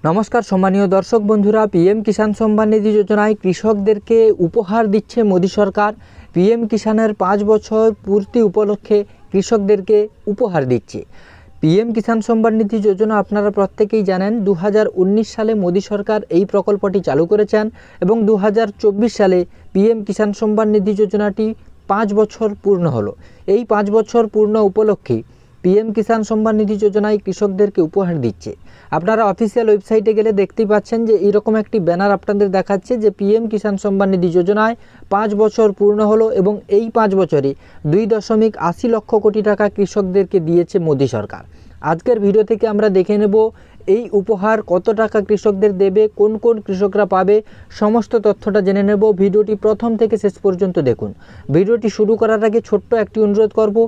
নমস্কার সম্মানীয় দর্শক বন্ধুরা, পিএম কিষাণ সম্মান নিধি যোজনায় কৃষকদেরকে উপহার দিচ্ছে মোদী সরকার। পিএম কিষাণের 5 বছর পূর্তি উপলক্ষে কৃষকদেরকে উপহার দিচ্ছে। পিএম কিষাণ সম্মান নিধি যোজনা আপনারা প্রত্যেকেই জানেন 2019 সালে মোদী সরকার এই প্রকল্পটি চালু করেছেন এবং 2024 সালে পিএম কিষাণ সম্মান নিধি যোজনাটি 5 বছর পূর্ণ হলো। এই 5 বছর পূর্ণ উপলক্ষে পিএম কিষাণ সম্মান নিধি যোজনায় কৃষকদেরকে উপহার দিচ্ছে। আপনারা অফিসিয়াল ওয়েবসাইটে গেলে দেখতেই পাচ্ছেন যে এরকম একটি ব্যানার আপনাদের দেখাচ্ছে যে পিএম কিষাণ সম্মান নিধি যোজনায় 5 বছর পূর্ণ হলো এবং এই 5 বছরে 2.80 লক্ষ কোটি টাকা কৃষকদেরকে দিয়েছে মোদী সরকার। আজকের ভিডিও থেকে আমরা দেখে নেব এই উপহার কত টাকা কৃষকদের দেবে, কোন কোন কৃষকরা পাবে, সমস্ত তথ্যটা জেনে নেব। ভিডিওটি প্রথম থেকে শেষ পর্যন্ত দেখুন। ভিডিওটি শুরু করার আগে ছোট্ট একটি অনুরোধ করব,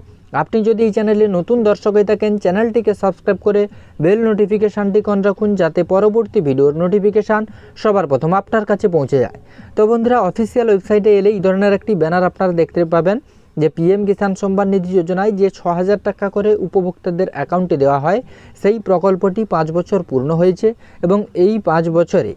আপনি যদি এই চ্যানেলে নতুন দর্শক হয়ে থাকেন চ্যানেলটিকে সাবস্ক্রাইব করে বেল নোটিফিকেশানটি অন রাখুন, যাতে পরবর্তী ভিডিওর নোটিফিকেশান সবার প্রথম আপনার কাছে পৌঁছে যায়। তো বন্ধুরা, অফিসিয়াল ওয়েবসাইটে এলে এই ধরনের একটি ব্যানার আপনারা দেখতে পাবেন যে পিএম কিষাণ সম্মান নিধি যোজনায় যে 6,000 টাকা করে উপভোক্তাদের অ্যাকাউন্টে দেওয়া হয়, সেই প্রকল্পটি 5 বছর পূর্ণ হয়েছে এবং এই 5 বছরে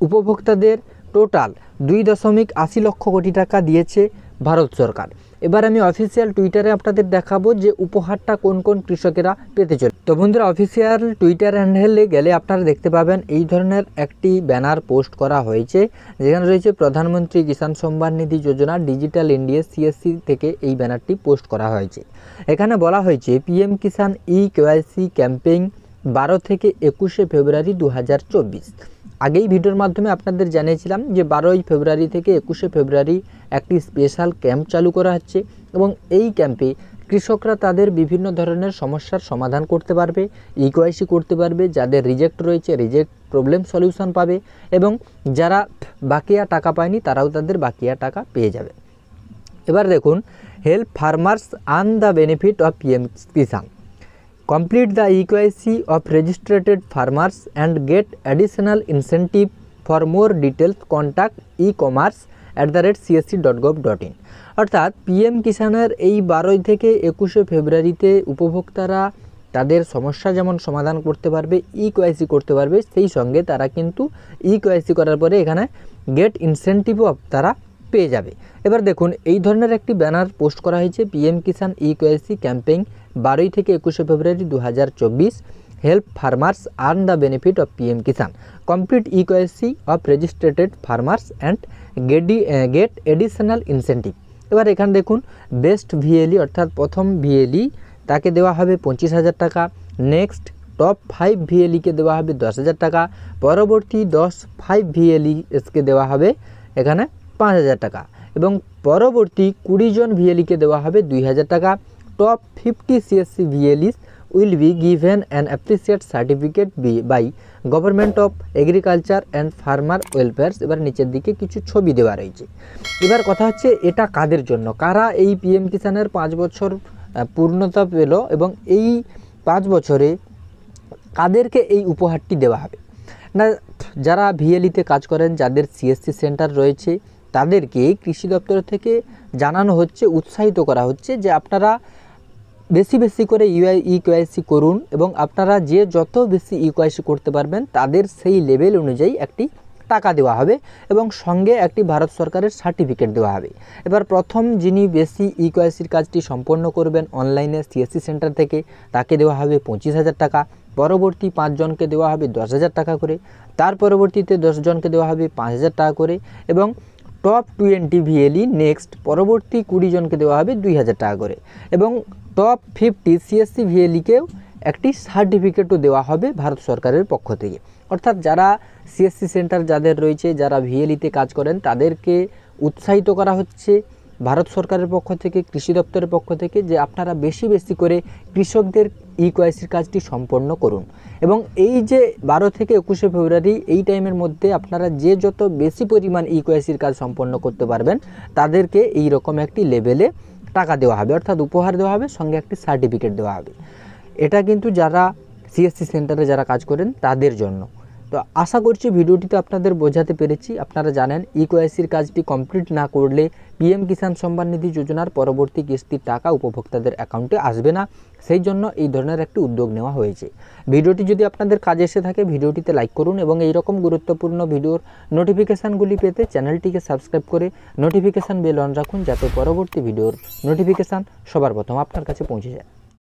উপভোক্তাদের টোটাল 2.80 লক্ষ কোটি টাকা দিয়েছে ভারত সরকার। এবার আমি অফিসিয়াল টুইটারে আপনাদের দেখাবো যে উপহারটা কোন কোন কৃষকেরা পেতে চলে। তো বন্ধুরা, অফিসিয়াল টুইটার হ্যান্ডেলে গেলে আপনারা দেখতে পাবেন এই ধরনের একটি ব্যানার পোস্ট করা হয়েছে, যেখানে রয়েছে প্রধানমন্ত্রী কিষাণ সম্মান নিধি যোজনা ডিজিটাল ইন্ডিয়া সিএসসি থেকে এই ব্যানারটি পোস্ট করা হয়েছে। এখানে বলা হয়েছে পিএম কিষাণ KYC ক্যাম্পেইন 12 থেকে 21 ফেব্রুয়ারি 2024। আগেই ভিডিওর মাধ্যমে আপনাদের জানিয়েছিলাম যে 12 ফেব্রুয়ারি থেকে 21 ফেব্রুয়ারি একটি স্পেশাল ক্যাম্প চালু করা হচ্ছে এবং এই ক্যাম্পে কৃষকরা তাদের বিভিন্ন ধরনের সমস্যার সমাধান করতে পারবে, KYC করতে পারবে, যাদের রিজেক্ট রয়েছে রিজেক্ট প্রবলেম সলিউশন পাবে এবং যারা বাকিয়া টাকা পায়নি তারাও তাদের বাকিয়া টাকা পেয়ে যাবে। এবার দেখুন, help farmers earn the benefit of PM Kisan. Complete the KYC of registered farmers and get additional incentive. For more details, contact ecommerce@csc.gov.in। অর্থাৎ পিএম কিষাণের এই 12 থেকে 21 ফেব্রুয়ারিতে উপভোক্তারা তাদের সমস্যা যেমন সমাধান করতে পারবে, KYC করতে পারবে, সেই সঙ্গে তারা কিন্তু KYC করার পরে এখানে গেট ইনসেন্টিভও তারা পেয়ে যাবে। এবার দেখুন, এই ধরনের একটি ব্যানার পোস্ট করা হয়েছে পিএম কিষাণ KYC ক্যাম্পেইন 12 থেকে 21 February 2024। Help farmers earn the benefit of PM Kisan. Complete KYC of registered farmers and get additional incentive. এবার এখানে দেখুন, বেস্ট VLE অর্থাৎ প্রথম VLE তাকে দেওয়া হবে 25,000 টাকা। নেক্সট টপ 5 VLEকে দেওয়া হবে 10,000 টাকা। পরবর্তী 5 VLEকে দেওয়া হবে এখানে 5,000 টাকা এবং পরবর্তী 20 জন VLEকে দেওয়া হবে 2,000 টাকা। Top 50 CSC VLEs will be given an appreciate certificate by government of agriculture and farmer welfare. এবার নিচের দিকে কিছু ছবি দেওয়া রয়েছে। এবার কথা হচ্ছে এটা কাদের জন্য, কারা এই পিএম কিষাণের 5 বছর পূর্ণতা পেল এবং এই 5 বছরে কাদেরকে এই উপহারটি দেওয়া হবে না, যারা VLEতে কাজ করেন, যাদের CSC সেন্টার রয়েছে, তাদেরকে কৃষি দপ্তর থেকে জানানো হচ্ছে, উৎসাহিত করা হচ্ছে যে আপনারা বেশি বেশি করে KYC করুন এবং আপনারা যে যত বেশি KYC করতে পারবেন তাদের সেই লেভেল অনুযায়ী একটি টাকা দেওয়া হবে এবং সঙ্গে একটি ভারত সরকারের সার্টিফিকেট দেওয়া হবে। এবার প্রথম যিনি বেশি KYCর কাজটি সম্পন্ন করবেন অনলাইনে CSC সেন্টার থেকে, তাকে দেওয়া হবে 25,000 টাকা। পরবর্তী 5 জনকে দেওয়া হবে 10,000 টাকা করে। তার পরবর্তীতে 10 জনকে দেওয়া হবে 5,000 টাকা করে এবং টপ 20 VLE নেক্সট পরবর্তী 20 জনকে দেওয়া হবে 2,000 টাকা করে এবং টপ 50 CSC VLEকেও একটি সার্টিফিকেটও দেওয়া হবে ভারত সরকারের পক্ষ থেকে। অর্থাৎ যারা CSC সেন্টার যাদের রয়েছে, যারা VLEতে কাজ করেন, তাদেরকে উৎসাহিত করা হচ্ছে ভারত সরকারের পক্ষ থেকে, কৃষি দপ্তরের পক্ষ থেকে, যে আপনারা বেশি বেশি করে কৃষকদের KYCর কাজটি সম্পন্ন করুন এবং এই যে 12 থেকে 21 ফেব্রুয়ারি এই টাইমের মধ্যে আপনারা যে যত বেশি পরিমাণ KYCর কাজ সম্পন্ন করতে পারবেন তাদেরকে এই রকম একটি লেভেলে টাকা দেওয়া হবে, অর্থাৎ উপহার দেওয়া হবে, সঙ্গে একটি সার্টিফিকেট দেওয়া হবে। এটা কিন্তু যারা CSC সেন্টারে যারা কাজ করেন তাদের জন্য। তো আশা করছি ভিডিওটিতে আপনাদের বোঝাতে পেরেছি। আপনারা জানেন ইকেওয়াইসির কাজটি কমপ্লিট না করলে পিএম কিষাণ সম্মান নিধি যোজনার পরবর্তী কিস্তির টাকা উপভোক্তাদের অ্যাকাউন্টে আসবে না, সেই জন্য এই ধরনের একটি উদ্যোগ নেওয়া হয়েছে। ভিডিওটি যদি আপনাদের কাজে এসে থাকে ভিডিওটিতে লাইক করুন এবং এই রকম গুরুত্বপূর্ণ ভিডিওর নোটিফিকেশানগুলি পেতে চ্যানেলটিকে সাবস্ক্রাইব করে নোটিফিকেশান বেল অন রাখুন, যাতে পরবর্তী ভিডিওর নোটিফিকেশান সবার প্রথম আপনার কাছে পৌঁছে যায়।